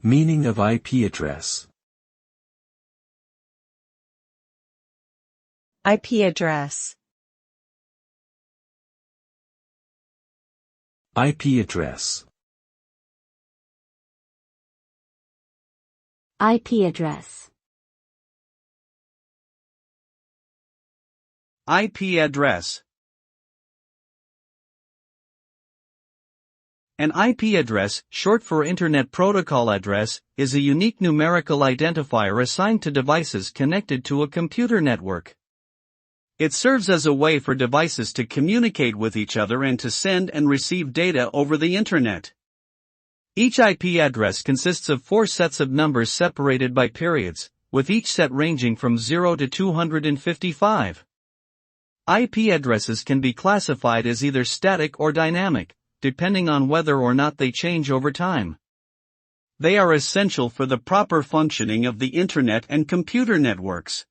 Meaning of IP address. IP address. IP address. IP address. IP address. An IP address, short for Internet Protocol Address, is a unique numerical identifier assigned to devices connected to a computer network. It serves as a way for devices to communicate with each other and to send and receive data over the Internet. Each IP address consists of 4 sets of numbers separated by periods, with each set ranging from 0 to 255. IP addresses can be classified as either static or dynamic, depending on whether or not they change over time. They are essential for the proper functioning of the Internet and computer networks.